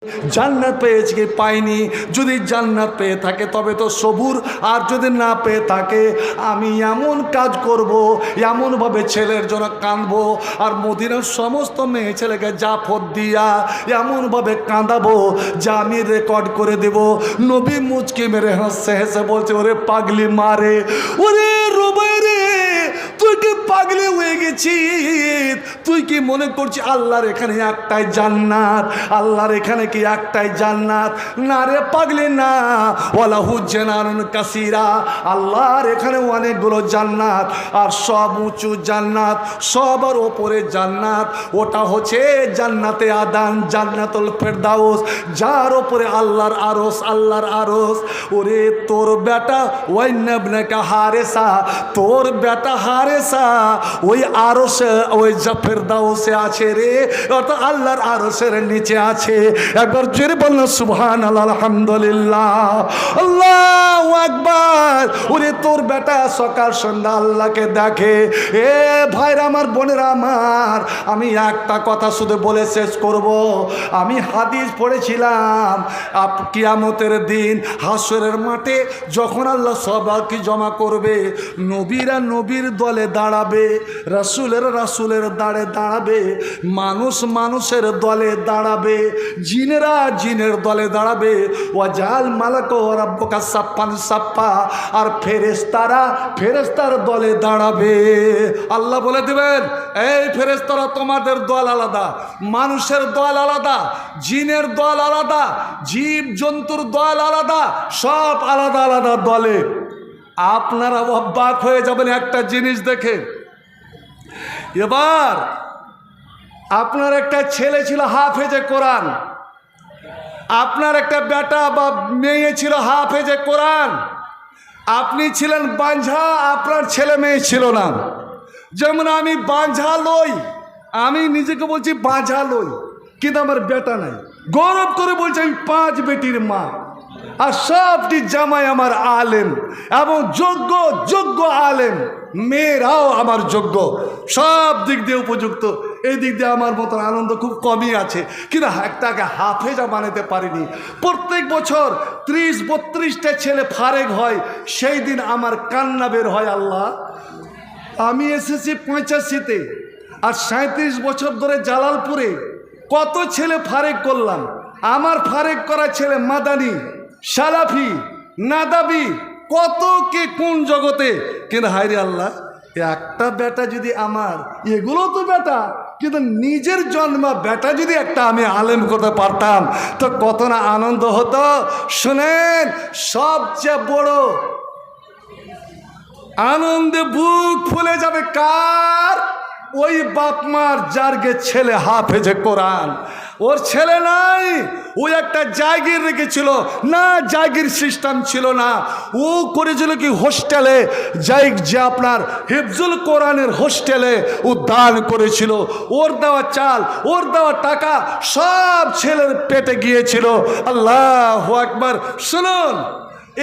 জান্নাত পেয়েছে কি পায়নি? যদি জান্নাত পেয়ে থাকে তবে তো সবুর, আর যদি না পেয়ে থাকে আমি এমন কাজ করব, এমনভাবে ছেলের জন্য কাঁদবো, আর মদিনার সমস্ত মেয়ে ছেলেকে জাফর দিয়া এমনভাবে কাঁদাবো যা আমি রেকর্ড করে দেব। নবী মুচকি মেরে হাসছে, হেসে বলছে, ওরে পাগলি মারে, ওরে রুবাই রে, তুই কি পাগলি হয়ে গেছিস? তুই কি মনে করছিস আল্লাহর এখানে একটাই জান্নাত? আল্লাহর এখানে কি একটাই জান্নাত? না রে পাগলি না, ওয়ালাহু জান্নাতুন কাসীরা। আল্লাহর এখানে অনেকগুলো জান্নাত, আর সব উঁচু জান্নাত, সবার ওপরে জান্নাত। ওটা হচ্ছে জান্নাতে আদান, জান্নাতুল ফেরদাউস, যার ওপরে আল্লাহর আরশ, আল্লাহর আরশ। ওরে তোর বেটা ওয়াইনাবনাকা হারেসা, তোর বেটা হারেসা ওই আরশে, ওই ফেরদাউসে আছে রে, অর্থাৎ আল্লাহর আরশের নিচে আছে। একবার জোরে বলুন সুবহানাল্লাহ, আলহামদুলিল্লাহ, আল্লাহু আকবার। ওরে তোর বেটা সকাল সন্ধ্যা আল্লাহকে দেখে। এ ভাইরা আমার, বোনেরা আমার, আমি একটা কথা শুধু বলে শেষ করব। আমি হাদিস পড়েছিলাম, কিয়ামতের দিন হাসরের মাঠে যখন আল্লাহ সবাইকে জমা করবে, নবীরা নবীর দলে দাঁড়াবে, রাসূলের রাসূলের দাঁড়ে দাঁড়াবে, মানুষ মানুষের দলে দাঁড়াবে, জিনেরা জিনের দলে দাঁড়াবে, ওয়াজাল মালাক রাব্বুকা সাফফান সাফফা, আর ফেরেশতারা ফেরেশতার দলে দাঁড়াবে। আল্লাহ বলে দিবেন, এই ফেরেশতারা তোমাদের দল আলাদা, মানুষের দল আলাদা, জিনের দল আলাদা, জীব জন্তুর দল আলাদা, সব আলাদা আলাদা দলে। আপনারা অবাক হয়ে যাবেন একটা জিনিস দেখে। এবার আপনার একটা ছেলে ছিল হাফেজে কোরআন, আপনার একটা বেটা বা মেয়ে ছিল হাফেজে কোরআন, আপনি ছিলেন বাঞ্ঝা, আপনার ছেলে মেয়ে ছিল না। যেমন আমি বাঞ্ঝা লই, আমি নিজেকে বলছি বাঁঝা লই, কিন্তু আমার বেটা নাই। গৌরব করে বলছি আমি 5 বেটির মা, আর সবটি জামাই আমার আলেম, এবং যোগ্য যোগ্য আলেম, মেয়েরাও আমার যোগ্য, সব দিক দিয়ে উপযুক্ত। এই দিক দিয়ে আমার মতো আনন্দ খুব কমই আছে, কিন্তু একটাকে হাফেজা বানাতে পারিনি। প্রত্যেক বছর 30-32টা ছেলে ফারেক হয়, সেই দিন আমার কান্না বের হয়। আল্লাহ, আমি এসেছি 85-তে, আর 37 বছর ধরে জালালপুরে কত ছেলে ফারেক করলাম। আমার ফারেক করা ছেলে মাদানি, সালাফি, নাদাবি, কত কে কোন জগতে, কিন্তু হায়রে আল্লাহ, একটা বেটা যদি আমার, এগুলো তো বেটা, কিন্তু নিজের জন্মা বেটা যদি একটা আমি আলেম করতে পারতাম তো কত না আনন্দ হতো। শুনেন, সবচেয়ে বড় আনন্দে বুক ফুলে যাবে কার? ওই বাপ মার যার গে ছেলে হাফেজে কোরআন, ওর ছেলে নাই, ও একটা জায়গির রেখেছিল না, জায়গির সিস্টেম ছিল না, ও করেছিল কি হোস্টেলে, যে আপনার হিফজুল কোরআনের হোস্টেলে ও দান করেছিল। ওর দেওয়া চাল, ওর দেওয়া টাকা সব ছেলের পেটে গিয়েছিল। আল্লাহু আকবার। শুনুন,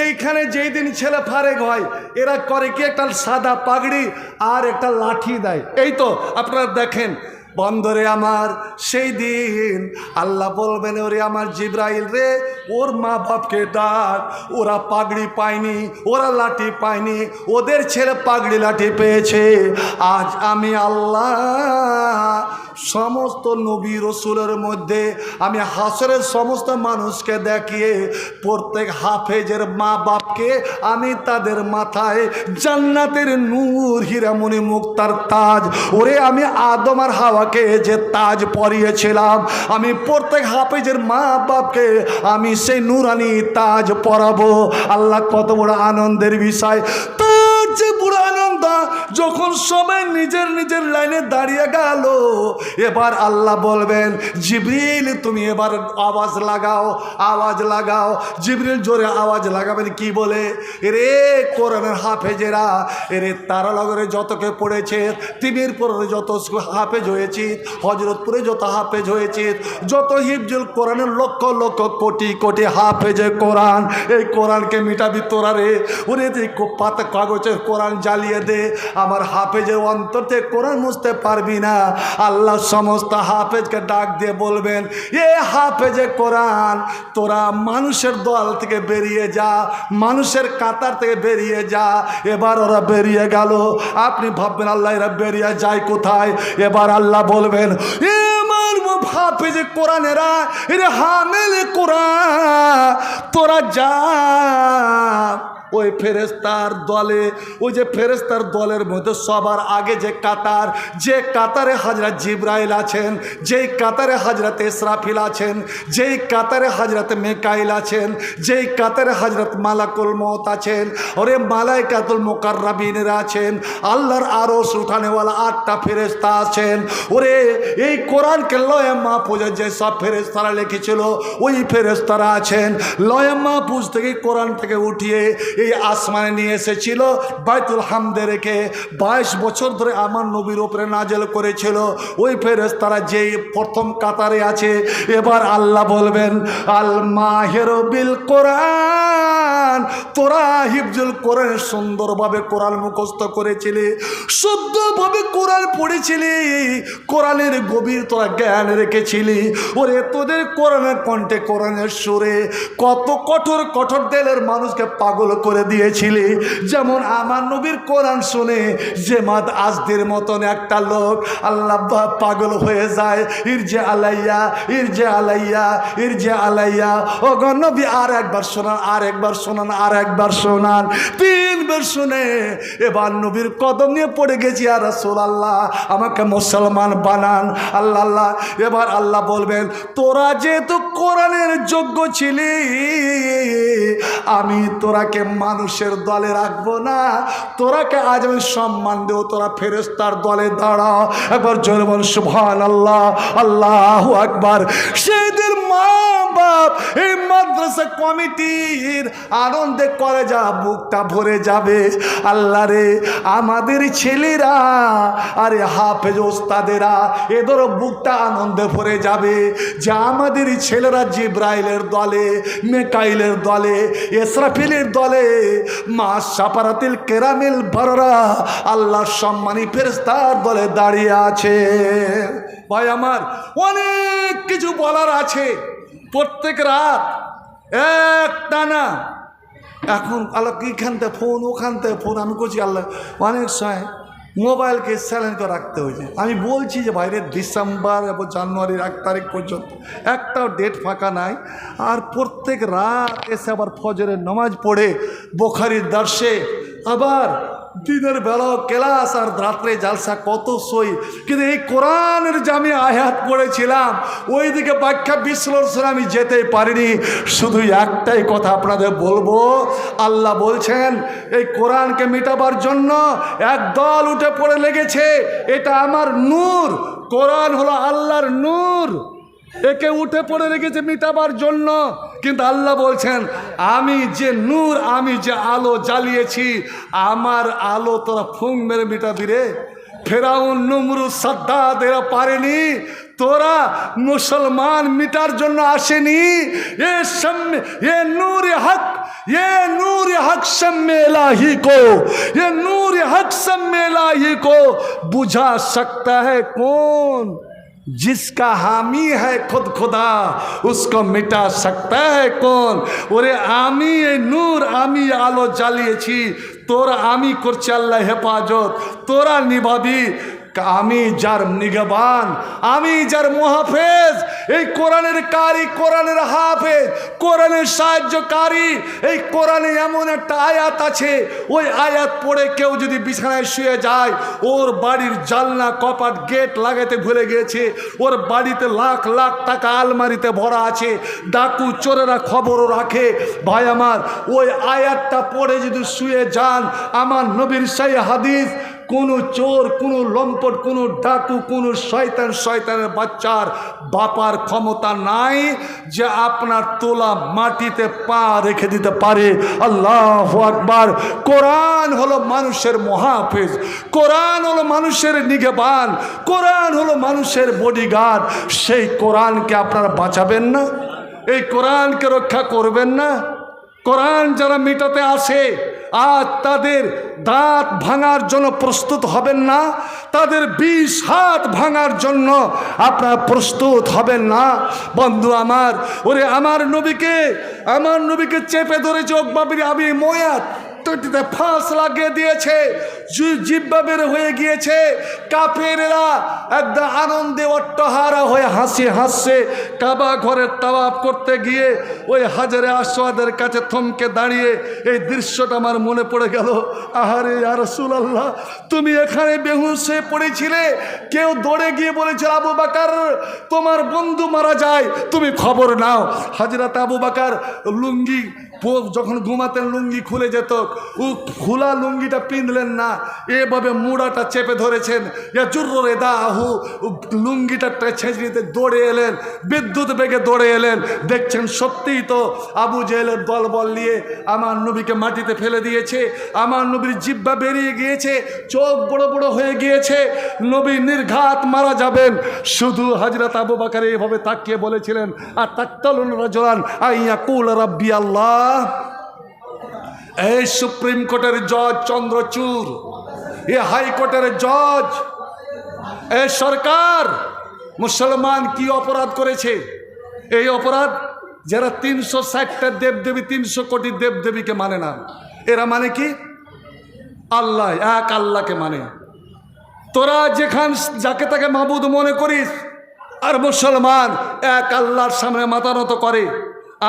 এইখানে যেই দিন ছেলে ফারেক হয়, এরা করে কি, একটা সাদা পাগড়ি আর একটা লাঠি দেয়। এই তো আপনারা দেখেন বন্দরে আমার, সেই দিন আল্লাহ বলবেন, ওরে আমার জিব্রাইল রে, ওর মা বাপকে ডাক, ওরা পাগড়ি পায়নি, ওরা লাঠি পায়নি, ওদের ছেলে পাগড়ি লাঠি পেয়েছে। আজ আমি আল্লাহ সমস্ত নবী রসুলের মধ্যে আমি হাসরের সমস্ত মানুষকে দেখিয়ে প্রত্যেক হাফেজের মা বাপকে আমি তাদের মাথায় জান্নাতের নূর হীরামণি মুক্তার তাজ, ওরে আমি আদম আর হাওয়াকে যে তাজ পরিয়েছিলাম, আমি প্রত্যেক হাফেজের মা বাপকে আমি সেই নূরানি তাজ পরাবো। আল্লাহ, কত বড় আনন্দের বিষয়! যে বুড়ো আনন্দ, যখন সবাই নিজের নিজের লাইনে দাঁড়িয়ে গেল, এবার আল্লাহ বলবেন, জিবরিল তুমি এবার আওয়াজ লাগাও, আওয়াজ লাগাও। জিবরিল জোরে আওয়াজ লাগাবেন, কি বলে? রে কোরআনের হাফেজেরা, এরে তারানগরে যতকে পড়েছে, তিমিরপুরে যত হাফেজ হয়েছে, হজরতপুরে যত হাফেজ হয়েছে, যত হিফজুল কোরআনের লক্ষ লক্ষ কোটি কোটি হাফেজে কোরআন, এই কোরআনকে মিটাবি তোরা রে। ওরে যে পাতা কাগজের কোরআন জ্বালিয়ে দে, আমার হাফেজের অন্তর থেকে কোরআন মুছতে পারবি না। আল্লাহ সমস্ত হাফেজকে ডাক দিয়ে বলবেন, এ হাফেজে কোরআন, তোরা মানুষের দল থেকে বেরিয়ে যা, মানুষের কাতার থেকে বেরিয়ে যা। এবার ওরা বেরিয়ে গেল। আপনি ভাববেন আল্লাহ এরা বেরিয়ে যায় কোথায়? এবার আল্লাহ বলবেন, হাফেজে কোরআনেরা, এরা হামেলে কোরআন, তোরা যা ওই ফেরেস্তার দলে, ওই যে ফেরেস্তার দলের মধ্যে সবার আগে যে কাতার, যে কাতারে হযরত জিবরাইল আছেন, যেই কাতারে হযরত ইসরাফিল আছেন, যেই কাতারে হযরত মিকাইল আছেন, যেই কাতারে হযরত মালাকুল মউত আছেন, ওরে মালাইকাতুল মুকাররাবিনরা আছেন, আল্লাহর আরশ উঠানেওয়ালা 8টা ফেরেস্তা আছেন। ওরে এই কোরআনকে লয়ে মাহফুজে যে সব ফেরেস্তারা লিখেছিল ওই ফেরেস্তারা আছেন। লয়ে মাহফুজ থেকে কোরআন থেকে উঠিয়ে এই আসমানে নিয়ে এসেছিল, বাইতুল হামদে রেখে 22 বছর ধরে আমার নবীর উপরে নাজেল করেছিল ওই ফেরেশতারা যেই প্রথম কাতারে আছে। এবার আল্লাহ বলবেন, আল মাহির বিল কোরআন, তোরা হিফজুল কোরআন সুন্দরভাবে কোরআন মুখস্থ করেছিলি, শুদ্ধভাবে কোরআন পড়েছিলি, কোরআনের গভীর তোরা জ্ঞান রেখেছিলি। ওরে তোদের কোরআনের কণ্ঠে, কোরআনের সুরে কত কঠোর কঠোর দিলের মানুষকে পাগল করে দিয়েছিলি। যেমন আমার নবীর কোরআন শুনে জেমাদ আজদের মতন একটা লোক আল্লাহ পাগল হয়ে যায়, ইরজে আলাইয়া, ইরজে আলাইয়া, ইরজে আলাইয়া। ও গো নবী আর একবার শোনান, আর একবার শোনান, আর একবার শোনান। 3 বার শুনে এবার নবীর কদম নিয়ে পড়ে গেছি, আর রাসূলুল্লাহ আমাকে মুসলমান বানান। আল্লাহ আল্লাহ। এবার আল্লাহ বলবেন, তোরা যেহেতু কোরআনের যোগ্য ছিলি, আমি তোরাকে মানুষের দলে রাখবো না, তোরাকে আজ আমি সম্মান দেব, তোরা ফেরেশতার দলে দাঁড়া। একবার জোরে বল সুবহানাল্লাহ, আল্লাহু আকবার। সেদিন মা বাপ এই মাদ্রাসা কমিটির আনন্দে করে যা বুকটা ভরে যাবে। আল্লাহ রে, আমাদের ছেলেরা আরে হাফেজ ওস্তাদেরা এদেরও বুকটা আনন্দে ভরে যাবে যে আমাদের ছেলেরা জিব্রাইলের দলে, মিকাইলের দলে, ইসরাফিলের দলে, মা সাফারাতিল কেরামিল বাররা আল্লাহর সম্মানী ফেরেশতার দলে দাঁড়িয়ে আছে। ভাই আমার, অনেক কিছু বলার আছে। প্রত্যেক রাত একটা না, এখন আল্লাহ এইখান থেকে ফোন, ওখান থেকে ফোন, আমি করছি আল্লাহ অনেক সময় মোবাইলকে সাইলেন্ট করে রাখতে হয়েছে। আমি বলছি যে বাইরে ডিসেম্বর এবং জানুয়ারির 1 তারিখ পর্যন্ত একটাও ডেট ফাঁকা নাই। আর প্রত্যেক রাত এসে আবার ফজরের নামাজ পড়ে বুখারীর দর্শে, আবার দিনের বেলাও ক্লাস, আর রাত্রে জালসা, কত সই। কিন্তু এই কোরআনের যে আমি আয়াত পড়েছিলাম ওইদিকে ব্যাখ্যা বিশ্লেষণ আমি যেতেই পারিনি। শুধু একটাই কথা আপনাদের বলবো, আল্লাহ বলছেন এই কোরআনকে মেটাবার জন্য একদল উঠে পড়ে লেগেছে। এটা আমার নূর, কোরআন হলো আল্লাহর নূর, একে উঠে পড়ে রেখেছে মিটাবার জন্য। কিন্তু আল্লাহ বলছেন, আমি যে নূর, আমি যে আলো জ্বালিয়েছি, আমার আলো তোরা ফুং মেরে মিটাবি রে। ফেরাউন, নমরুদ, সাদ্দাত এরা পারেনি, তোরা মুসলমান মিটার জন্য আসেনি। এ নূর হক, ये नूर हक शम्मे इलाही को, ये नूर हक शम्मे इलाही को बुझा सकता है कौन? जिसका हामी है खुद खुदा उसको मिटा सकता है कौन? ওরে আমি এই নূর, আমি আলো জ্বালিয়েছি, তোরা আমি করছি আল্লাহ হেফাজত, তোরা নিভাবি। আমি যার নিগবান, আমি যার মুহাফেজ, এই কোরআনের কারি, কোরআনের হাফেজ, কোরআনের সাহায্যকারী। এই কোরআনে এমন একটা আয়াত আছে, ওই আয়াত পড়ে কেউ যদি বিছানায় শুয়ে যায়, ওর বাড়ির জানলা, কপাট, গেট লাগাতে ভুলে গিয়েছে, ওর বাড়িতে লাখ লাখ টাকা আলমারিতে ভরা আছে, ডাকু চোরেরা খবরও রাখে। ভাই আমার, ওই আয়াতটা পড়ে যদি শুয়ে যান, আমার নবীর সেই হাদিস, কোনো চোর, কোনো লম্পট, কোনো ডাকু, কোনো শয়তানের বাচ্চার বাপার ক্ষমতা নাই যে আপনার তোলা মাটিতে পা রেখে দিতে পারে। আল্লাহু আকবার। কোরআন হলো মানুষের মুহাফেজ, কোরআন হলো মানুষের নিগেবান, কোরআন হলো মানুষের বডিগার্ড। সেই কোরআনকে আপনারা বাঁচাবেন না? এই কোরআনকে রক্ষা করবেন না? কোরআন যারা মেটাতে আসে আর তাদের দাঁত ভাঙার জন্য প্রস্তুত হবেন না, তাদের 20 হাত ভাঙার জন্য আপনারা প্রস্তুত হবেন না। বন্ধু আমার, ওরে আমার নবীকে চেপে ধরেছে ওকবাবির আবি মুয়াত, টুটিতে ফাঁস লাগিয়ে দিয়েছে, জিহ্বা বের হয়ে গিয়েছে। কাফেররা একদম আনন্দে অট্টহারা হয়ে হাসছে। কাবা ঘরের তাওয়াফ করতে গিয়ে ওই হাজারে আসওয়াদের কাছে থমকে দাঁড়িয়ে এই দৃশ্যটা আমার মনে পড়ে গেল। আহারে ইয়া রাসূলুল্লাহ, তুমি এখানে বেহুশ হয়ে পড়েছিলে, কেউ দৌড়ে গিয়ে বলেছিল আবু বকর তোমার বন্ধু মারা যায়, তুমি খবর নাও। হযরত আবু বকর লুঙ্গি যখন ঘুমাতেন লুঙ্গি খুলে যেত, ও খোলা লুঙ্গিটা পিঁধলেন না, এভাবে মুড়াটা চেপে ধরেছেন, লুঙ্গিটা ছেঁচে দিতে দৌড়ে এলেন, বিদ্যুৎ বেগে দৌড়ে এলেন। দেখছেন সত্যিই তো আবু জেহেলের দলবল নিয়ে আমার নবীকে মাটিতে ফেলে দিয়েছে, আমার নবীর জিহ্বা বেরিয়ে গিয়েছে, চোখ বড় বড় হয়ে গিয়েছে, নবী নির্ঘাত মারা যাবেন। শুধু হযরত আবু বকর এভাবে তাকিয়ে বলেছিলেন, আর তাকতালুন রাজুলান আইয়াকুল রাব্বি আল্লাহ। এই সুপ্রিম কোর্টের জজ চন্দ্রচূড়, এ হাইকোর্টের জজ, এ সরকার, মুসলমান কি অপরাধ করেছে? এই অপরাধ যারা 360টা দেবদেবী, 300 কোটি দেবদেবীকে মানে না, এরা মানে কি? আল্লাহ, এক আল্লাহকে মানে। তোরা যেখান যাকে তাকে মাবুদ মনে করিস, আর মুসলমান এক আল্লাহর সামনে মাথা নত করে।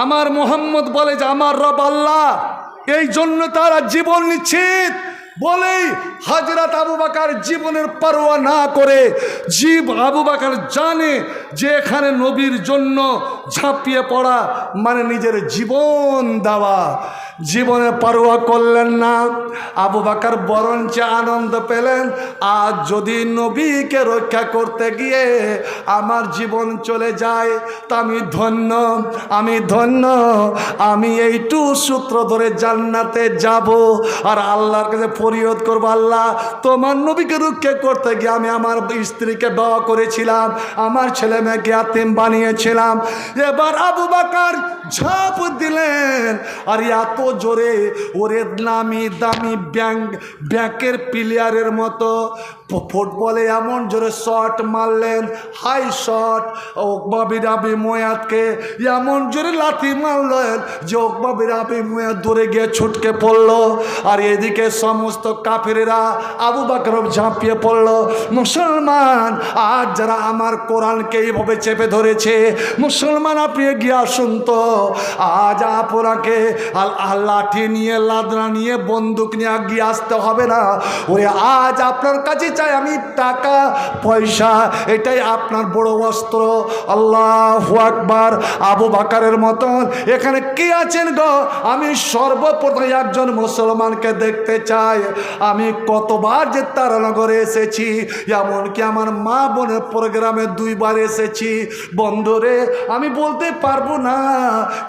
আমার মুহাম্মদ বলে যে আমার রব আল্লাহ, এই জন্য তারা জীবন নিশ্চিত বলেই হযরত আবু বকর জীবনের পরোয়া না করে, আবু বকর জানে যে এখানে নবীর জন্য ঝাঁপিয়ে পড়া মানে নিজের জীবন দেওয়া, জীবনে পরোয়া করলেন না। আবু বকর বরঞ্চ আনন্দ পেলেন, আজ যদি নবীকে রক্ষা করতে গিয়ে আমার জীবন চলে যায় তা আমি ধন্য, আমি এইটু সূত্র ধরে জান্নাতে যাব আর আল্লাহর কাছে ফরিয়াদ করব, আল্লাহ তোমার নবীকে রক্ষা করতে গিয়ে আমি আমার স্ত্রীকে বিবাহ করেছিলাম, আমার ছেলে মেয়েকে ইয়াতীম বানিয়েছিলাম। এবার আবু বকর ঝাঁপ দিলেন, আর এত জোরে ওরে নামি দামি ব্যাংকের প্লেয়ারের মতো ফুটবলে এমন জোরে শট মারলেন, হাই শট, উকবা বিন আবি মুয়াতকে এমন জোরে লাথি মারলেন যে উকবা বিন আবি মুয়াত দৌড়ে গিয়ে ছুটকে পড়লো। আর এদিকে সমস্ত কাফেরেরা আবু বকর ঝাঁপিয়ে পড়লো। মুসলমান আজ যারা আমার কোরআনকে এইভাবে চেপে ধরেছে, মুসলমান আপনি গিয়ে আসুন তো, আজ আপনাকে লাঠি নিয়ে, লাদনা নিয়ে, বন্দুক নিয়ে গিয়ে আসতে হবে না। ওরে আজ আপনার কাছে চাই আমি টাকা পয়সা, এটাই আপনার বড় অস্ত্র। আল্লাহু আকবার। আবু বকরের মতন এখানে কে আছেন গো? আমি সর্বপ্রথম একজন মুসলমানকে দেখতে চাই। আমি কতবার যে তারানগরে এসেছি, এমনকি আমার মা বোনের প্রোগ্রামে 2 বার এসেছি। বন্ধুরে আমি বলতে পারবো না,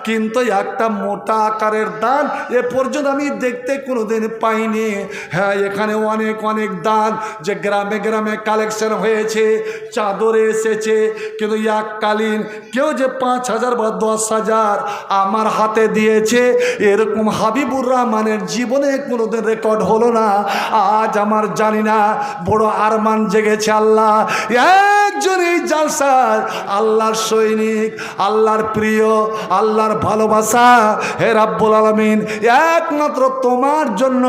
কিন্তু একটা মোটা আকারের দান এ পর্যন্ত আমি দেখতে কোনোদিন পাইনি। হ্যাঁ, এখানে অনেক অনেক দান যে গ্রামে গ্রামে কালেকশন হয়েছে, চাদরে এসেছে, কিন্তু এককালীন কেউ যে 5,000 বা 10,000 আমার হাতে দিয়েছে এরকম হাবিবুর রহমানের জীবনে কোনোদিন রেকর্ড হলো না। আজ আমার জানি না বড় আরমান জেগেছে। আল্লাহ একজন এই জালসার আল্লাহর সৈনিক, আল্লাহর প্রিয়, আল্লাহর ভালোবাসা। হে রাব্বুল আলামিন, একমাত্র তোমার জন্য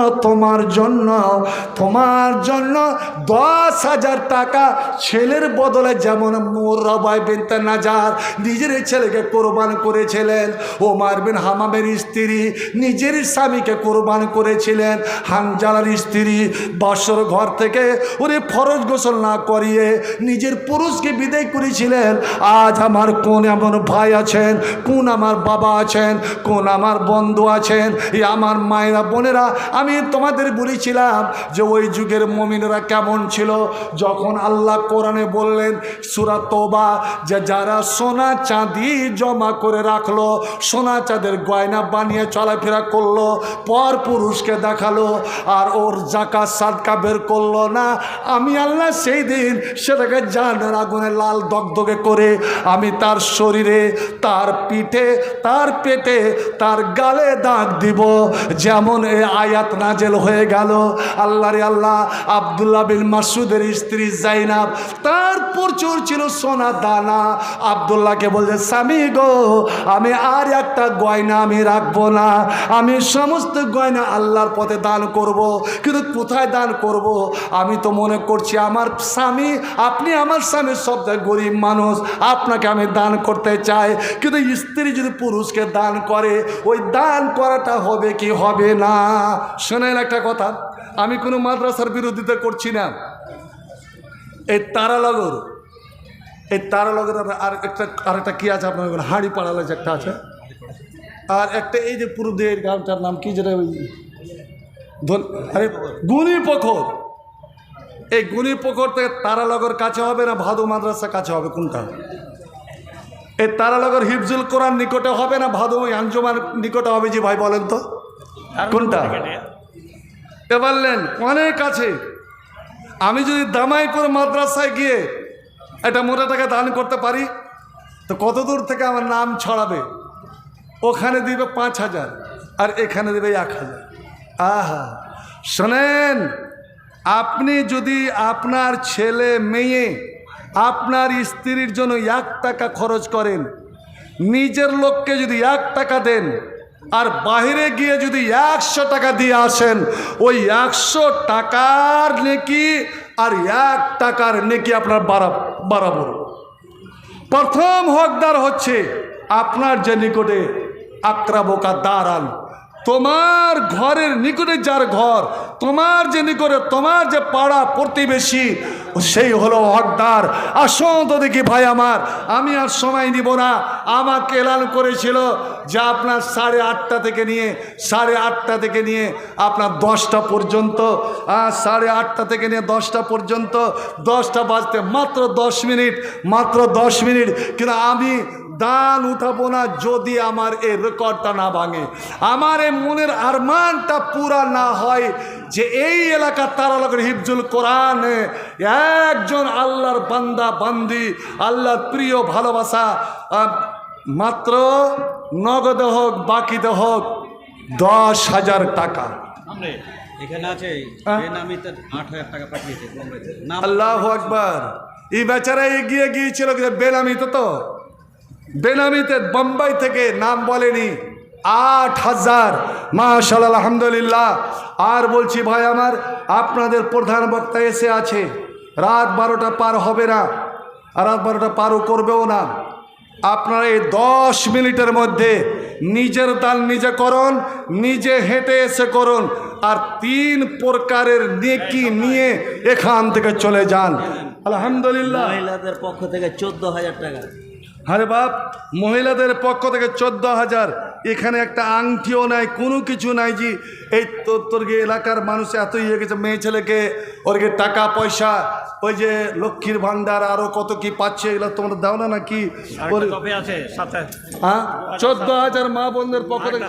10,000 টাকা ছেলের বদলে, যেমন মুরাবাই বিনতে নাজার নিজের ছেলেকে কোরবান করেছিলেন, ওমর বিন হামামের স্ত্রী নিজের স্বামীকে কোরবান করেছিলেন, হানজালার স্ত্রী বাসর ঘর থেকে ওরে ফরজ গোসল না করিয়ে নিজের পুরুষকে বিদায় করেছিলেন। আজ আমার কোন এমন ভাই আছেন, কোন আমার বাবা আছেন, কোন আমার বন্ধু আছেন, আমার মায়েরা বোনেরা, আমি তোমাদের বলেছিলাম যে ওই যুগের মুমিনরা কেমন ছিল। যখন আল্লাহ কোরআনে বললেন সূরা তওবা, যে যারা সোনা চাঁদি জমা করে রাখলো, সোনা চাঁদের গয়না বানিয়ে চলাফেরা করলো, পর পুরুষকে দেখালো, আর ওর যাকাত সাদকা বের করলো না, আমি আল্লাহ সেই দিন সেটাকে জাহান্নামের আগুনে লাল দগদগে করে আমি তার শরীরে, তার পিঠে, তার পেটে, তার গালে দাগ দিব। যেমন এই আয়াত নাজেল হয়ে গেল, আল্লাহ রে আল্লাহ, আব্দুল্লাহ বিন মাসউদের স্ত্রী জাইনাব, তার প্রচুর ছিল সোনা দানা। আব্দুল্লাহকে বলছে, স্বামী গো, আমি আর একটা গয়না আমি রাখবো না, আমি সমস্ত গয়না আল্লাহর পথে দান করব। কিন্তু কোথায় দান করব? আমি তো মনে করছি আমার স্বামী, আপনি আমার স্বামী সবচেয়ে গরিব মানুষ, আপনাকে আমি দান করতে চাই। কিন্তু স্ত্রী যদি পুরুষকে দান করে, ওই দান করাটা হবে কি হবে না? শোনেন একটা কথা, আমি কোনো মাদ্রাসার বিরোধিতা করছি না। এই তারানগর, এই তারানগর আরেকটা কি আছে আপনার, হাঁড়ি পাড়ালে যে একটা আছে, আর একটা এই যে পুরুদের গ্রামটার নাম কি, যেটা ওই আরে গুণীপোখর। এই গুণীপোখর থেকে তারানগর কাছে হবে না ভাদু মাদ্রাসা কাছে হবে? কোনটা? এই তারানগর হিফজুল কোরআন নিকটে হবে না ভাদু আঞ্জুমান নিকটে হবে? জি ভাই বলেন তো কোনটা? এ বললেন অনেক আছে। আমি যদি দামাইপুর মাদ্রাসায় গিয়ে একটা মোটা টাকা দান করতে পারি, তো কত দূর থেকে আমার নাম ছড়াবে? ওখানে দিবে 5,000 আর এখানে দিবে 1,000। আহা, শোনেন, আপনি যদি আপনার ছেলে মেয়ে, আপনার স্ত্রীর জন্য 1 টাকা খরচ করেন, নিজের লোককে যদি 1 টাকা দেন, আর বাহিরে গিয়ে যদি 100 টাকা দিয়ে আসেন, ওই 100 টাকার নেকি আর 1 টাকার নেকি আপনার বরাবর। প্রথম হকদার হচ্ছে আপনার যে নিকটে আকরাবকা দারান, তোমার ঘরের নিকটে যার ঘর, তোমার যে নিকটে, তোমার যে পাড়া প্রতিবেশী, সেই হলো হকদার। আসুন তো দেখি ভাই আমার, আমি আর সময় নিব না। আমাকে এলান করেছিল যে আপনার 8:30 থেকে নিয়ে 8:30 থেকে নিয়ে আপনার 10টা পর্যন্ত, 8:30 থেকে নিয়ে 10টা পর্যন্ত, 10টা বাজতে মাত্র 10 মিনিট, মাত্র 10 মিনিট। কিন্তু আমি দান উঠাবো না যদি আমার এই রেকর্ডটা না ভাঙে, আমার এই মনের আরমানটা পুরা না হয় যে এই এলাকার তারানগর হিফজুল কোরআন একজন আল্লাহর বান্দা বান্দি, আল্লাহর প্রিয় ভালোবাসা, মাত্র নগদে হোক বাকিতে হোক 10,000 টাকা এখানে আছে, বেনামিতে 8,000 টাকা পাঠিয়েছে। আল্লাহু আকবার। এই বেচারা এগিয়ে গিয়েছিল বেনামিতে, তো বেনামিতে বোম্বাই থেকে, নাম বলেনি, 8,000। মাশাআল্লাহ, আলহামদুলিল্লাহ। আর বলছি ভাই আমার, আপনাদের প্রধান বক্তা এসে আছে, রাত 12টা পার হবে না, আর রাত 12টা পারও করবেও না। আপনারা এই 10 মিনিটের মধ্যে নিজের দান নিজে করুন, নিজে হেঁটে এসে করুন, আর 3 প্রকারের নেকি নিয়ে এখান থেকে চলে যান। আলহামদুলিল্লাহ। মহিলাদের পক্ষ থেকে 14,000 টাকা। আরে বাপ, মহিলাদের পক্ষ থেকে 14,000। এখানে একটা আংটিও নাই, কোনো কিছু নাই। জি, এই তোর এলাকার মানুষ এত ইয়ে গেছে, মেয়ে ছেলেকে ওরকে টাকা পয়সা, ওই যে লক্ষ্মীর ভান্ডার আরো কত কি পাচ্ছে, এগুলো তোমরা দাও না নাকি? হ্যাঁ, 14,000 মা বোনদের পক্ষ থেকে।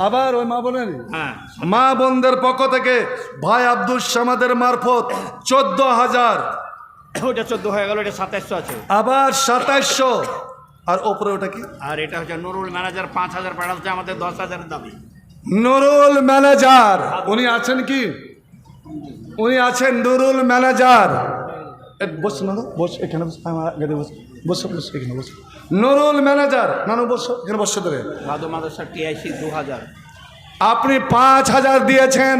আবার ওই মা বোনের, মা বোনদের পক্ষ থেকে ভাই আব্দুল সামাদের মারফত 14,000। ওটা 14 হয়ে গেল, এটা 2700 আছে। আবার 2700। আর ওপরে ওটা কি? আর এটা হচ্ছে নুরুল ম্যানেজার 5,000 পাঠাচ্ছে, আমাদের 10,000 দাবি। নুরুল ম্যানেজার উনি আছেন কি? উনি আছেন নুরুল ম্যানেজার। বস না, বস এখানে, বস এখানে বস। নুরুল ম্যানেজার, নানু বসো এখানে, বসে দেবে। ভাদু মাদ্রাসা TIC 2,000। আপনি 5,000 দিয়েছেন,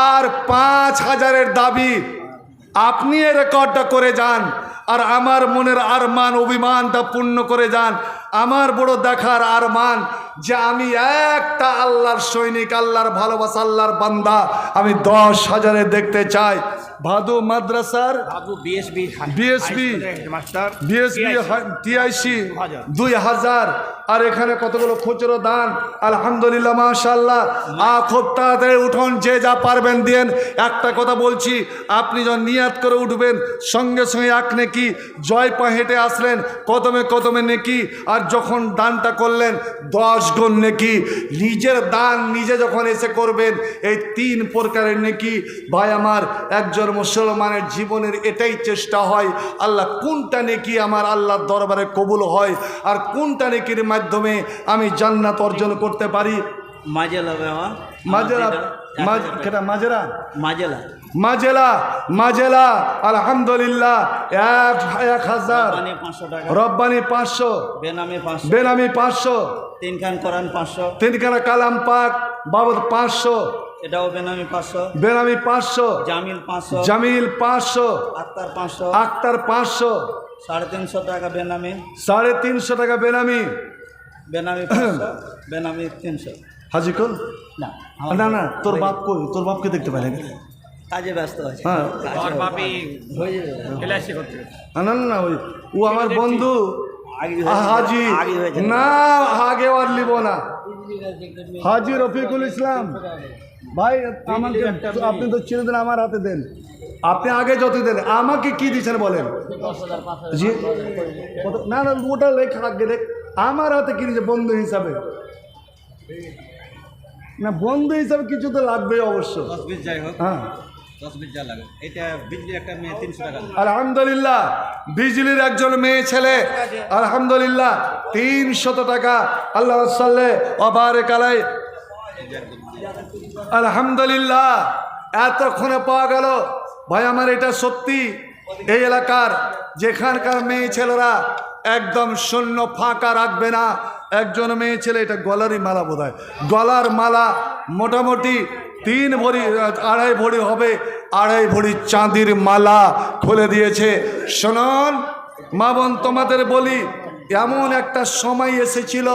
আর 5,000-এর দাবি। আপনি এ রেকর্ডটা করে যান, আর আমার মনের আরমান অভিমানটা পূর্ণ করে যান। আমার বড় দেখার আরমান যে আমি একটা আল্লাহর সৈনিক, আল্লাহর ভালোবাসা, আল্লাহর বান্দা, আমি 10,000-এ দেখতে চাই। ভাদু মাদ্রাসার বিএসবি TIC 2,000। আর এখানে কতগুলো খুচরো দান। আলহামদুলিল্লাহ, মাশাআল্লাহ। খুব তাড়াতাড়ি উঠুন, যে যা পারবেন দিন। একটা কথা বলছি, আপনি যখন নিয়াত করে উঠবেন, সঙ্গে সঙ্গে 1 নেকি, জয় পা হেঁটে আসলেন, কদমে কদমে নেকি, আর যখন দানটা করলেন 10 গুণ নেকি। নিজের দান নিজে যখন এসে করবেন, এই 3 প্রকারের নেকি। ভাই আমার, একজন একজন মুসলমানের জীবনের এটাই চেষ্টা হয়, আল্লাহ কোনটা নেকি আমার আল্লাহর দরবারে কবুল হয় আর কোনটা নেকির মাধ্যমে আমি জান্নাত অর্জন করতে পারি। মাজেলা বাবা, মাজেরা কেটা মাজেরা মাজেলা মাজেলা মাজেলা আলহামদুলিল্লাহ 1000, রব্বানি 500 টাকা, রব্বানি 500, বেনামি 500, বেনামি 500, 3 খান কোরআন 500, 3 খানা কালাম পাক বাবদ 500, এটাও বেনামি 500, বেনামি 500, জামিল 500, জামিল 500, আক্তার 500, আক্তার 500, 350 টাকা বেনামি, 350 টাকা বেনামি। বেনামি 500, বেনামি 300। হাজি কল না না না, তোর বাপ কই? তোর বাপকে দেখতে পাই না। কাজে ব্যস্ত আছে। হ্যাঁ কাজে বাপি হয়ে যাবে এলআইসি করতে। না না না, ওই ও আমার বন্ধু আগে হাজি আগে হয়েছে না, আগে আর লিব না। হাজি রফিকুল ইসলাম ভাই, আমাকে আপনি তো ছেড়ে দেন, আমার হাতে দেন। আপনি আগে যত দেন, আমাকে কি দিচ্ছেন বলেন? জি না না, ওটা লেখা আগে দেখ, আমার হাতে কি দিচ্ছে বন্ধু হিসাবে? না বন্ধু হিসাবে কিছু তো লাগবেই অবশ্য। 10-20 যাই হোক, হ্যাঁ 10-20 যা লাগে। এটা বিজলি একটা মেয়ে 300 টাকা। আলহামদুলিল্লাহ, বিজলির একজন মেয়ে ছেলে আলহামদুলিল্লাহ 300 টাকা। আল্লাহ সাল্লে ওবারেক আলাই। আলহামদুলিল্লাহ, এতক্ষণে পাওয়া গেল। ভাই আমার এটা সত্যি, এই এলাকার যেখানকার মেয়ে ছেলেরা একদম শূন্য ফাঁকা রাখবে না। একজন মেয়ে ছেলে, এটা গলারই মালা বোধ হয়, গলার মালা মোটামুটি 3 ভরি 2.5 ভরি হবে, 2.5 ভরি চাঁদির মালা খুলে দিয়েছে। শুনুন মা বোন, তোমাদের বলি, এমন একটা সময় এসেছিল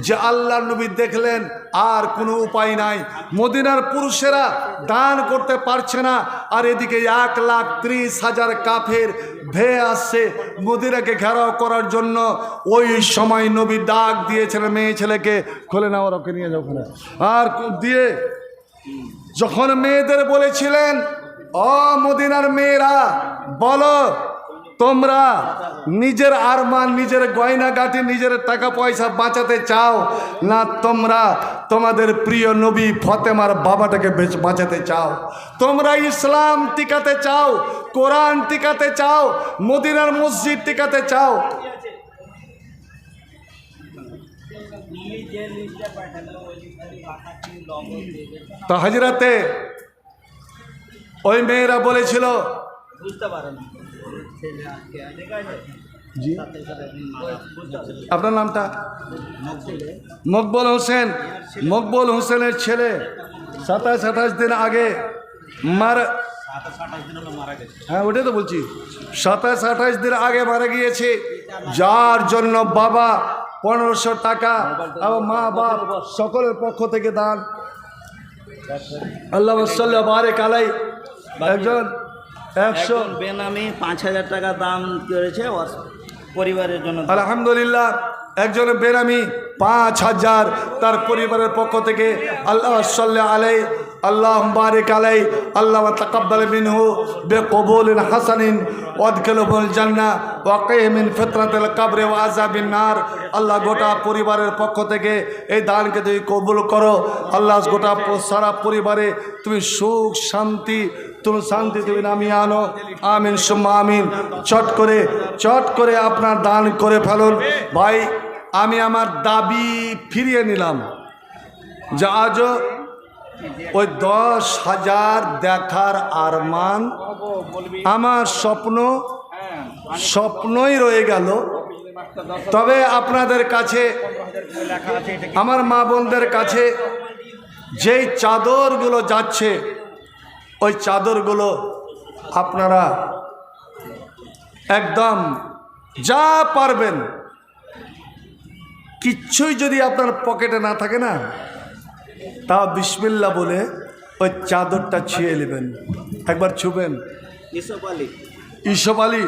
যে আল্লাহ নবী দেখলেন আর কোনো উপায় নাই, মদিনার পুরুষেরা দান করতে পারছে না, আর এদিকে 1,30,000 কাফের ভেয়ে আসছে মদিনাকে ঘেরাও করার জন্য। ওই সময় নবী ডাক দিয়েছিলেন মেয়ে ছেলেকে, খুলে নাও, ওকে নিয়ে যাও ওখানে। আর দিয়ে যখন মেয়েদের বলেছিলেন, ও মদিনার মেয়েরা বলো, তোমরা নিজের আরমান, নিজের গয়নাগাটি, নিজের টাকা পয়সা বাঁচাতে চাও না তোমরা তোমাদের প্রিয় নবী ফতেমার বাবাটাকে বাঁচাতে চাও? তোমরা ইসলাম টিকাতে চাও, কোরআন টিকাতে চাও, মদিনার মসজিদ টিকাতে চাও? তো হাজরাতে ওই মেয়েরা বলেছিল, বুঝতে পারেন জি আপনার নামটা? মকবুল হোসেন। মকবুল হোসেনের ছেলে 27-28 দিন আগে মারা, 27-28 দিন হলো মারা গেছে। হ্যাঁ ওটাই তো বলছি, 27-28 দিন আগে মারা গিয়েছে, যার জন্য বাবা 1500 টাকা এবং মা বাপ সকলের পক্ষ থেকে দান। আল্লাহ সাল্লাল্লাহু বারেক আলাই। একজন 100 বেনামি 5000 টাকা দাম করেছে পরিবারের জন্য। আলহামদুলিল্লাহ, একজন বেনামি 5000 তার পরিবারের পক্ষ থেকে। আল্লাহ সাল্লাল্লাহু আলাইহি আল্লাহ বারিক আলাই। আল্লাহ তাকাব্বাল মিনহু বিকবুলিন হাসানিন ওয়াদখিলহুল জান্নাহ ওয়া কিহি মিন ফিতনাতিল কবরি ওয়া আযাবিন নার। আল্লাহ গোটা পরিবারের পক্ষ থেকে এই দানকে তুমি কবুল করো। আল্লাহ গোটা সারা পরিবারে তুমি সুখ শান্তি, তুমি শান্তি তুমি নামিয়ে আনো। আমিন সুম্মা আমিন। চট করে আপনার দান করে ফেলুন। ভাই আমি আমার দাবি ফিরিয়ে নিলাম, যা আজও ওই 10,000 দেখার আরমান আমার স্বপ্নই রয়ে গেল। তবে আপনাদের কাছে, আমার মা বোনদের কাছে যেই চাদরগুলো যাচ্ছে, ওই চাদরগুলো আপনারা একদম যা পারবেন, কিচ্ছুই যদি আপনার পকেটে না থাকে না, তা বিসমিল্লাহ বলে ওই চাদরটা ছুঁয়ে নেবেন, একবার ছুবেন। ইসব আলী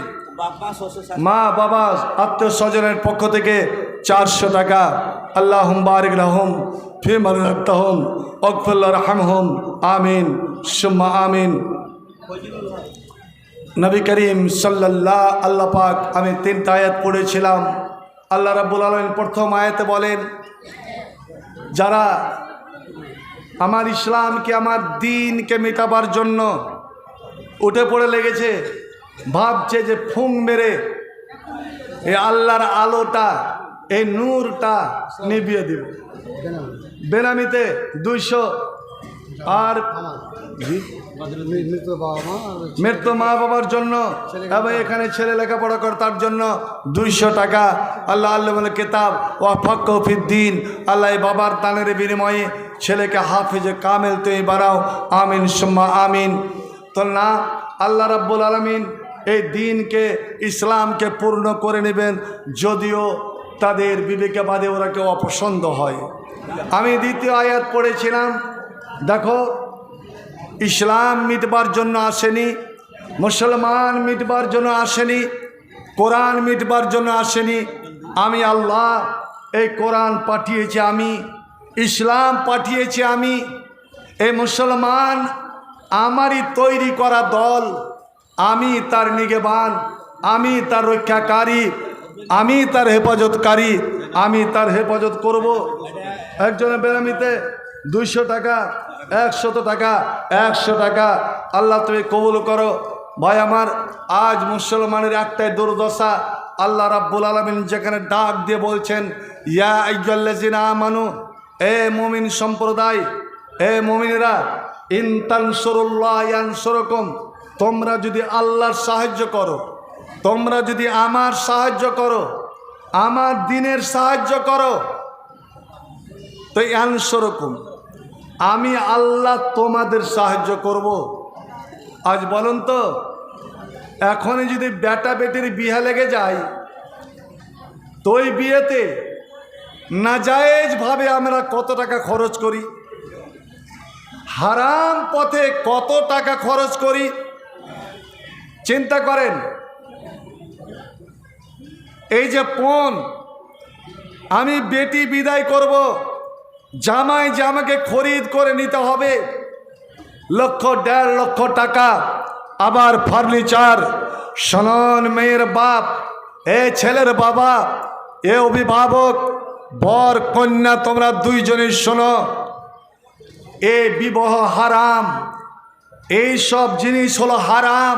মা বাবা আত্মীয় স্বজনের পক্ষ থেকে 400 টাকা। আল্লাহ বারিক লাহুম ফি মান রাহতাহুম ওয়াগফির লারহামহুম আমিন সুম্মা আমিন। নবী করিম সাল্লাল্লাহু আল্লাহ পাক, আমি 3টা আয়াত পড়েছিলাম। আল্লাহ রাব্বুল আলামিন প্রথম আয়াতে বলেন, যারা আমার ইসলামকে, আমার দ্বীনকে মেটাবার জন্য উঠে পড়ে লেগেছে, ভাবছে যে ফুং মেরে এই আল্লাহর আলোটা, এই নূরটা নিভিয়ে দিব। বেনামিতে 200 আর মৃত্যু মা বাবার জন্য এবং এখানে ছেলে লেখাপড়া করে তার জন্য 200 টাকা। আল্লাহ আল্লাহ বলে কেতাব ওয়াফাক্ক ফিদ্দিন, আল্লাহ এই বাবার দানের বিনিময়ে ছেলেকে হাফিজে কামেল তুমি বানাও, আমিন সুম্মা আমিন। তো না, আল্লাহ রাব্বুল আলামিন এই দিনকে, ইসলামকে পূর্ণ করে নেবেন, যদিও তাদের বিবেকে বাদে ওরা কেউ অপছন্দ হয়। আমি দ্বিতীয় আয়াত পড়েছিলাম, দেখো ইসলাম মিটবার জন্য আসেনি, মুসলমান মিটবার জন্য আসেনি, কোরআন মিটবার জন্য আসেনি। আমি আল্লাহ এই কোরআন পাঠিয়েছি, আমি ইসলাম পাঠিয়েছি, আমি এই মুসলমান আমারই তৈরি করা দল, আমি তার নিগেবান, আমি তার রক্ষাকারী, আমি তার হেফাজতকারী, আমি তার হেফাজত করব। একজনের বেনামিতে 200 টাকা, 100 টাকা, 100 টাকা। আল্লাহ তুমি কবুল করো। ভাই আমার, আজ মুসলমানের একটাই দুর্দশা, আল্লাহ রাব্বুল আলামিন যেখানে ডাক দিয়ে বলছেন ইয়া আইয়ুহাল্লাযিনা আমানু, এ মুমিন সম্প্রদায়, এ মুমিনেরা, ইন তানসুরুল্লাহ ইয়ানসুরকুম, তোমরা যদি আল্লাহর সাহায্য করো, তোমরা যদি আমার সাহায্য করো, আমার দ্বীনের সাহায্য করো, তো ইয়ানসুরকুম, আমি আল্লাহ তোমাদের সাহায্য করব। আজ বলুন তো, এখনই যদি বেটা বেটির বিয়ে লেগে যায়, তো ওই বিয়েতে নাজায়েজভাবে আমরা কত টাকা খরচ করি, হারাম পথে কত টাকা খরচ করি, চিন্তা করেন। এই যে পণ, আমি বেটি বিদায় করব, জামাই জামাকে খরিদ করে নিতে হবে 1,000-1.5 লক্ষ টাকা, আবার ফার্নিচার। শোনন মেয়ের বাপ, এ ছেলের বাবা, এ অভিভাবক, বর কন্যা, তোমরা দুইজনই শোনো, এ বিবাহ হারাম, এই সব জিনিস হলো হারাম।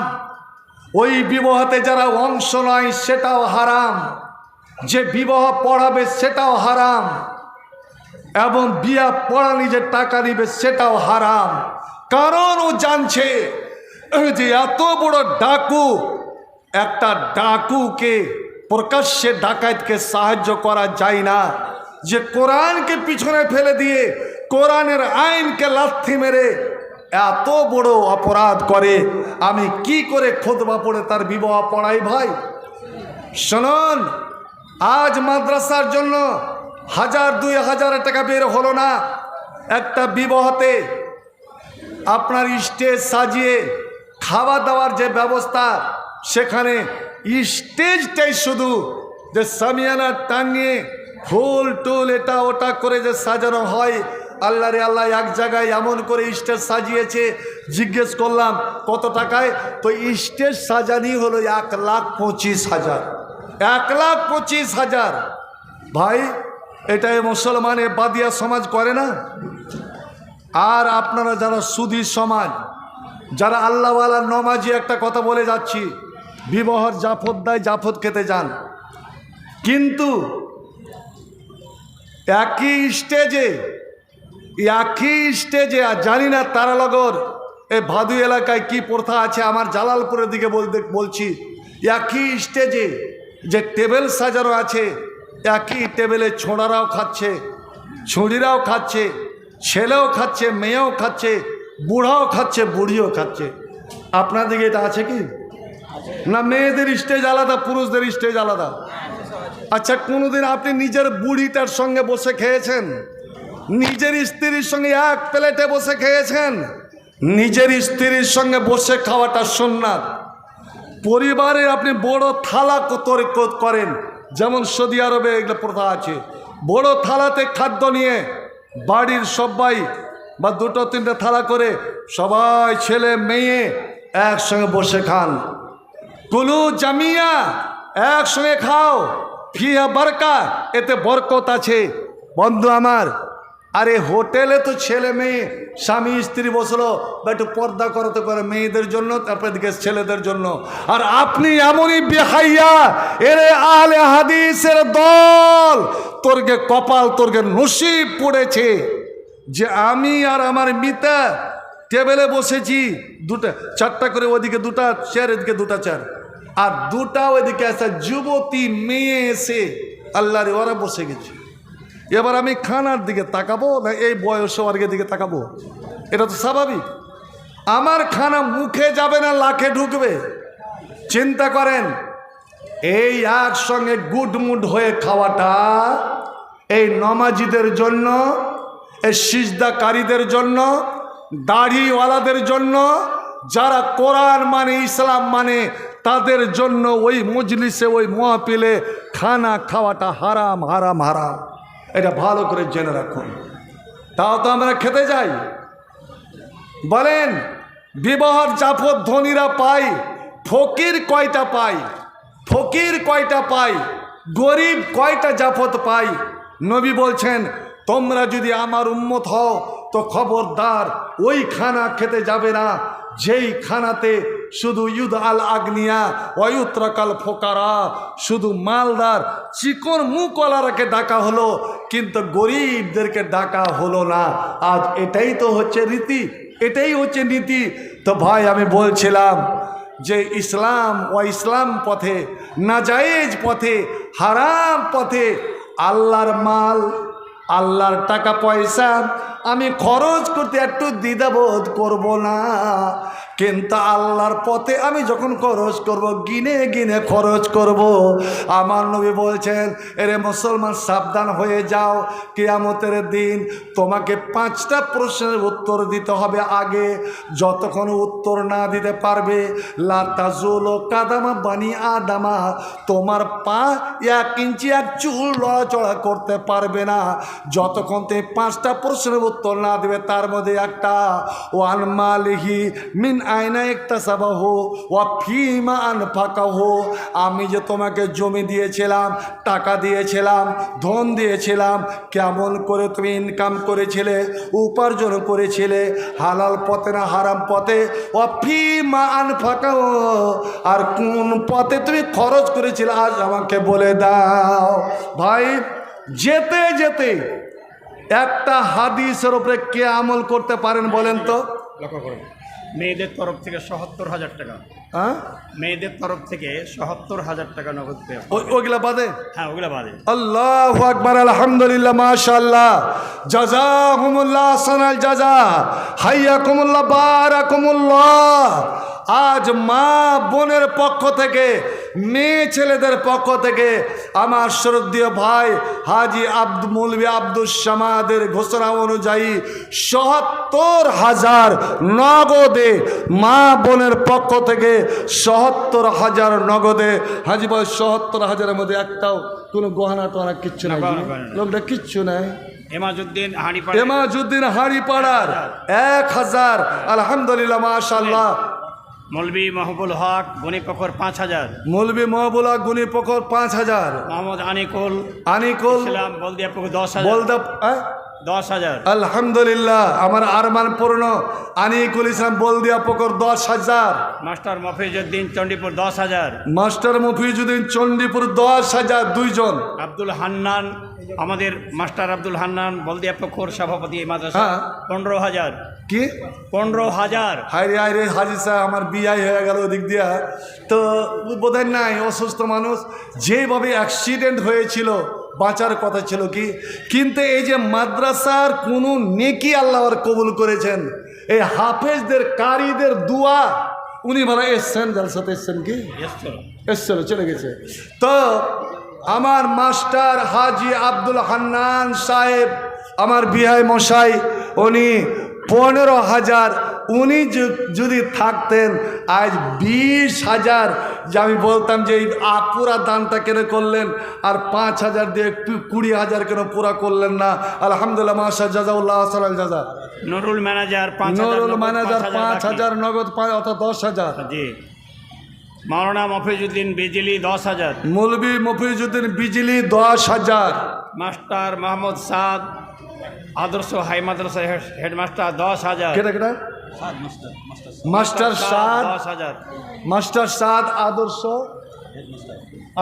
ওই বিবাহতে যারা অংশ নয় সেটাও হারাম, যে বিবাহ পড়াবে সেটাও হারাম, এবং বিয়া পড়ানি যে টাকা নিবে সেটাও হারাম। কারণ ও জানছে যে এত বড় ডাকু, একটা ডাকুকে প্রকাশ্যে ডাকাতকে সাহায্য করা যায় না, যে কোরআনকে পিছনে ফেলে দিয়ে কোরআনের আইনকে লাথি মেরে এত বড় অপরাধ করে। আমি কি করে খুতবা পড়ে তার বিবাহ পড়াই? ভাই শুনুন, আজ মাদ্রাসার জন্য 1000-2000 টাকা বের হলো না, একটা বিবাহতে আপনার স্টেজ সাজিয়ে খাওয়া দাওয়ার যে ব্যবস্থা, সেখানে স্টেজটাই শুধু যে সামিয়ানা টাঙিয়ে ফুল টুল এটা ওটা করে যে সাজানো হয়, আল্লাহ রে আল্লাহ, এক জায়গায় এমন করে স্টেজ সাজিয়েছে, জিজ্ঞেস করলাম কত টাকায়, তো স্টেজ সাজানি হলো 1,25,000। 1,25,000। ভাই, এটাই মুসলমানে বাদিয়া সমাজ করে না? আর আপনারা যারা সুধী সমাজ, যারা আল্লাহওয়ালা নমাজি, একটা কথা বলে যাচ্ছি, বিবাহর জাফত দেয়, জাফত খেতে যান, কিন্তু একই স্টেজে আর জানি না তারানগর এই ভাদু এলাকায় কি প্রথা আছে, আমার জালালপুরের দিকে বলছি, একই স্টেজে যে টেবিল সাজানো আছে, একই টেবিলে ছোঁড়ারাও খাচ্ছে, ছুঁড়িরাও খাচ্ছে, ছেলেও খাচ্ছে, মেয়েও খাচ্ছে, বুড়াও খাচ্ছে, বুড়িও খাচ্ছে। আপনার দিকে এটা আছে কি না? মেয়েদের স্টেজ আলাদা, পুরুষদের স্টেজ আলাদা। আচ্ছা, কোনোদিন আপনি নিজের বুড়িটার সঙ্গে বসে খেয়েছেন? নিজের স্ত্রীর সঙ্গে এক প্লেটে বসে খেয়েছেন? নিজের স্ত্রীর সঙ্গে বসে খাওয়াটা সুন্নাত। পরিবারে আপনি বড় থালা করেন, যেমন সৌদি আরবে এগুলো প্রথা আছে, বড় থালাতে খাদ্য নিয়ে বাড়ির সবাই বা 2-3টে থালা করে সবাই ছেলে মেয়ে একসঙ্গে বসে খান। কুলু জামিয়া, একসঙ্গে খাও, ফিহা বারকা, এতে বরকত আছে। বন্ধু আমার, আরে হোটেলে তো ছেলে মেয়ে স্বামী স্ত্রী বসলো বা একটু পর্দা করতে করে মেয়েদের জন্য, তারপরে দিকে ছেলেদের জন্য। আর আপনি এমনই বেহাইয়া, এরে আহলে হাদিসের দল, তোরকে কপাল, তোরকে নসিব পড়েছে যে আমি আর আমার মিতা টেবিলে বসেছি, দুটা চারটা করে, ওদিকে দুটা চেয়ার, এদিকে দুটা চেয়ার, আর দুটা ওইদিকে একটা যুবতী মেয়ে এসে আল্লাহরে ওরা বসে গেছে। এবার আমি খানার দিকে তাকাবো না এই বয়সে ওয়ার্গের দিকে তাকাবো? এটা তো স্বাভাবিক। আমার খানা মুখে যাবে না লাখে ঢুকবে? চিন্তা করেন, এই একসঙ্গে গুডমুড হয়ে খাওয়াটা এই নমাজিদের জন্য, এই সিজদাকারীদের জন্য, দাড়িওয়ালাদের জন্য, যারা কোরআন মানে, ইসলাম মানে, তাদের জন্য ওই মজলিসে, ওই মহফিলে খানা খাওয়াটা হারাম, হারাম, হারাম। এটা ভালো করে জেনে রাখুন। তাও তো আমরা খেতে যাই। বলেন, বিবাহর জাফত ধনীরা পাই, ফকির কয়টা পাই? ফকির কয়টা পাই? গরিব কয়টা জাফত পাই? নবী বলছেন, তোমরা যদি আমার উম্মত হও তো খবরদার ওই খানা খেতে যাবে না যেই খানাতে শুধু ইউদ আল আগনিয়া ওয়ুত্রাকাল ফোকারা, শুধু মালদার চিকন মুখওয়ালারাকে ডাকা হলো, কিন্তু গরিবদেরকে ডাকা হলো না। আজ এটাই তো হচ্ছে রীতি, এটাই হচ্ছে নীতি। তো ভাই, আমি বলছিলাম যে ইসলাম ও ইসলাম পথে, নাজায়েজ পথে, হারাম পথে আল্লাহর মাল, আল্লাহর টাকা পয়সা আমি খরচ করতে একটু দ্বিধাবোধ করব না, কিন্তু আল্লাহর পথে আমি যখন খরচ করব, গিনে গিনে খরচ করব। আমার নবী বলছেন, এরে মুসলমান সাবধান হয়ে যাও, কিয়ামতের দিন তোমাকে 5টা প্রশ্নের উত্তর দিতে হবে আগে। যতক্ষণ উত্তর না দিতে পারবে, লা তাজুলু কাদামা বানি আদামা, তোমার পা 1 ইঞ্চি এক চুল লড়াচড়া করতে পারবে না। যতক্ষণ তুমি 5টা প্রশ্নের উত্তর না দেবে, তার মধ্যে একটা, ওয়ান মালিহি মিন আয়না ইকতাসাবাহু ওয়া ফিমা আনফাকাহু, আমি যে তোমাকে জমি দিয়েছিলাম, টাকা দিয়েছিলাম, ধন দিয়েছিলাম, কেমন করে তুমি ইনকাম করেছিলে, উপার্জন করেছিলে, হালাল পথে না হারাম পথে, ওয়া ফিমা আনফাকাহু, আর কোন পথে তুমি খরচ করেছিলে, আজ আমাকে বলে দাও। ভাই, যেতে যেতে একটা হাদিসের উপরে কে আমল করতে পারেন বলেন তো? লক্ষ্য করুন, মেয়েদের তরফ থেকে ৭৭,০০০ টাকা, হ্যাঁ, মেয়েদের তরফ থেকে ৭৭,০০০ টাকা নগদ পে। ওইগুলা বাদে? হ্যাঁ, ওগুলো বাদে। আল্লাহু আকবার, আলহামদুলিল্লাহ, মাশাআল্লাহ, জাযাকুমুল্লাহ আহসানাল জাযা, হাইয়াকুমুল্লাহ, বারাকুমুল্লাহ। আজ মা বোনের পক্ষ থেকে, মেয়ে ছেলেদের পক্ষ থেকে আমার শ্রদ্ধেয় ভাই হাজি মৌলভী আব্দুস সামাদের ঘোষণা অনুযায়ী ৭০,০০০ নগদে, মা বোনের পক্ষ থেকে ৭০,০০০ নগদে। হাজি ভাই, ৭০,০০০-এর মধ্যে একটাও কোনো গহনা টহনা কিচ্ছু নাই, লোকটা কিচ্ছু নাই। এমাজউদ্দিন হাঁড়িপাড়া, এমাজউদ্দিন হাঁড়িপাড়ার ১,০০০, আলহামদুলিল্লাহ, মাশাআল্লাহ। মৌলভী মাহবুল হক গণিপকর ৫,০০০, মৌলভী মহবুল হক গুণীপকর ৫,০০০, মোহাম্মদ আনিকুল ইসলাম বলদিয়াপুকুর ১০,০০০, বলদা ১০,০০০, আলহামদুলিল্লাহ, আমার আরমান পূর্ণ, আনিকুল ইসলাম বলদিয়া পুকুর ১০,০০০, মাস্টার মফিজউদ্দিন চণ্ডীপুর ১০,০০০, মাস্টার মফিজউদ্দিন চণ্ডীপুর ১০,০০০, ২ জন। আব্দুল হান্নান, আমাদের মাস্টার আব্দুল হান্নান বলদিয়াপুকুর সভাপতি এই মাদ্রাসা, হ্যাঁ। ১৫,০০০। কি ১৫,০০০? হায়রে হায়রে, হাজি সাহেব আমার বিয়াই হয়ে গেল ওদিক দিয়া, তো বোধহয় নাই, অসুস্থ মানুষ, যেভাবে অ্যাক্সিডেন্ট হয়েছিল বাঁচার কথা ছিল কি, কিন্তু এই যে মাদ্রাসার কোনো নেকি আল্লাহর কবুল করেছেন, এই হাফেজদের, কারিদের দোয়া, উনি ভালো এসছেন, জালসাতে এসছেন, কি এসছিল, চলে গেছে। তো আমার মাস্টার হাজি আব্দুল হান্নান সাহেব, আমার বিহাই মশাই, উনি ১৫,০০০, উনি যদি থাকতেন আজ ২০,০০০, যে আমি বলতাম যে এই পুরা দানটা কেন করলেন, আর ৫,০০০ দিয়ে ২০,০০০ কেন পুরা করলেন না? আলহামদুলিল্লাহ, মাশা জাযাউল্লাহ আহসানাল জাযা। নুরুল ম্যানেজার ৫,০০০, নুরুল ম্যানেজার ৫,০০০ নগদ, অর্থাৎ ১০,০০০। জি। মাওলানা মফিজউদ্দিন বিজলি 10,000, মৌলবী মফিজউদ্দিন বিজলি 10,000, মাস্টার মোহাম্মদ সাদ আদর্শ হাই মাদ্রাসা হেডমাস্টার 10,000, কেটা কেটা মাস্টার সাদ 10,000, মাস্টার সাদ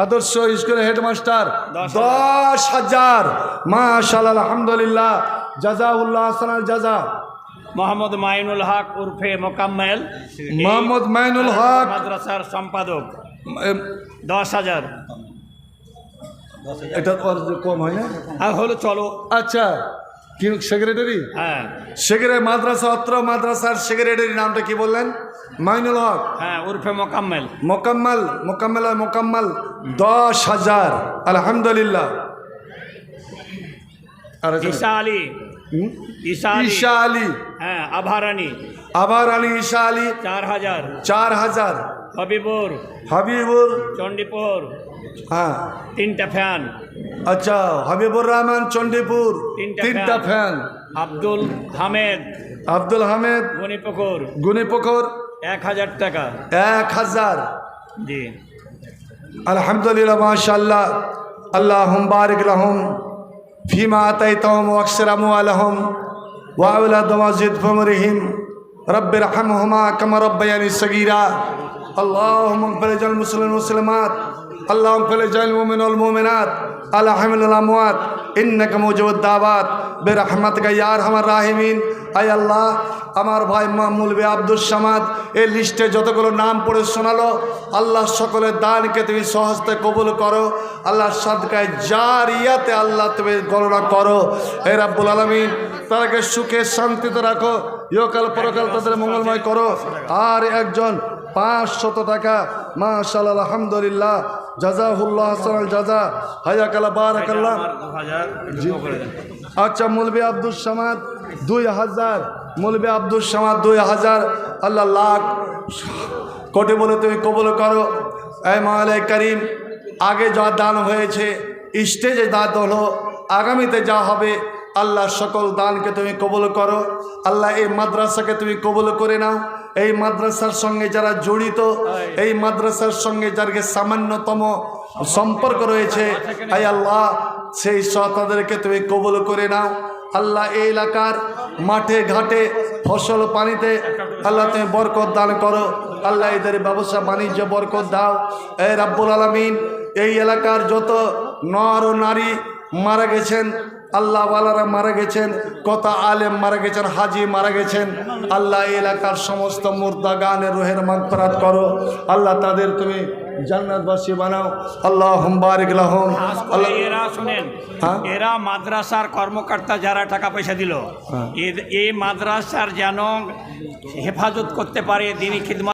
আদর্শ স্কুলের হেডমাস্টার 10,000 10,000। মাশাআল্লাহ, আলহামদুলিল্লাহ, জাযাউল্লাহ হাসানাল জাযা। মোহাম্মদ মাইনুল হক উর্ফে মোকাম্মেল, মোহাম্মদ মাইনুল হক, মাদ্রাসার সম্পাদক 10,000। এটা ওর কম হয় না? আর হলো চলো, আচ্ছা, কি সেক্রেটারি? হ্যাঁ সেক্রেটারি মাদ্রাসা, অত্র মাদ্রাসার সেক্রেটারি নামটা কি বললেন? মাইনুল হক হ্যাঁ উর্ফে মোকাম্মেল, মোকাম্মল 10,000। আলহামদুলিল্লাহ। আর ঈসা আলী, হুম? ঈসা আলী, ঈশা আলী, হ্যাঁ আভারানি আবার আলী, ঈশা আলী 4,000, 4,000। হবিবুর হাবিবুর, চণ্ডীপুর হ্যাঁ 3টা ফ্যান, আচ্ছা, হাবিবুর রহমান চণ্ডীপুর 3টা ফ্যান। আব্দুল হামেদ আব্দুল হামেদ গণিপুকুর গুনিপুকুর 1,000 টাকা। 1,000। জি আলহামদুলিল্লাহ, মাশাআল্লাহ। আল্লাহুম্মা বারিক লাহুম ফিমা আতাইতাহুম ওয়াকসির আমওয়ালাহুম ওয়া আওলাদুহুম ওয়াজিদ ফি উমরিহিম রব্বিরহামহুমা কামা রাব্বায়ানি সগীরা। আল্লাহুম্মা ইগফির লিল মুসলিমিন ওয়াল মুসলিমাত, আল্লাহুম্মা ইগফির লিল মুমিনিন ওয়াল মুমিনাত আলা হামিল আমওয়াত ইন্নাকা মুজিবুদ দাওয়াত বিরহমাতিকা ইয়া আরহামার রাহিমিন। আয় আল্লাহ, আমার ভাই মৌলবী আব্দুস সামাদ এই লিস্টে যতগুলো নাম পড়ে শোনালো, আল্লাহ সকলের দানকে তুমি সহজতে কবুল করো। আল্লাহ সাদকায় জারিয়াতে আল্লাহ তুমি গণনা করো। হে রাব্বুল আলামিন, তাদেরকে সুখে শান্তিতে রাখো, ইহকাল পরকাল তাদের মঙ্গলময় করো। আর একজন 500 টাকা, মাশাআল্লাহ, আলহামদুলিল্লাহ, জাযাহুল্লাহ হাসানাল জাযা, হায়াকাল্লাহ, বারাকাল্লাহ। আমার 2,000 করে দেন। আচ্ছা, মৌলবী আব্দুস সামাদ 2,000, মৌলবী আব্দুস সামাদ 2,000। আল্লাহ লাখ কোটি বলে তুমি কবুল করো। এই মাওলাই করিম, আগে যা দান হয়েছে, স্টেজে দান হলো, আগামীতে যা হবে, আল্লাহ সকল দানকে তুমি কবুল করো। আল্লাহ এই মাদ্রাসাকে তুমি কবুল করে নাও। এই মাদ্রাসার সঙ্গে যারা জড়িত, এই মাদ্রাসার সঙ্গে যাদেরকে সামান্যতম সম্পর্ক রয়েছে, আই আল্লাহ সেই তাদেরকে তুমি কবুল করে নাও। আল্লাহ এই এলাকার মাঠে ঘাটে ফসল পানিতে আল্লাহ তুমি বরকত দান করো। আল্লাহ এদের ব্যবসা বাণিজ্য বরকত দাও। এই রাব্বুল আলামিন, এই এলাকার যত নর ও নারী মারা গেছেন, আল্লাহওয়ালারা মারা গেছেন, কত আলেম মারা গেছেন, হাজি মারা গেছেন, আল্লাহ এই এলাকার সমস্ত মুর্দা গানের রুহের মাগফিরাত করো। আল্লাহ তাদের তুমি জান্নাতবাসী বানাও। আল্লাহুম্মা বারিক লাহুম। আল্লাহ, এরা শুনেন, হ্যাঁ? এরা মাদ্রাসার কর্মকর্তা যারা টাকা পয়সা দিল, এই মাদ্রাসার যেন হেফাজত করতে পারে, দিনী খিদমত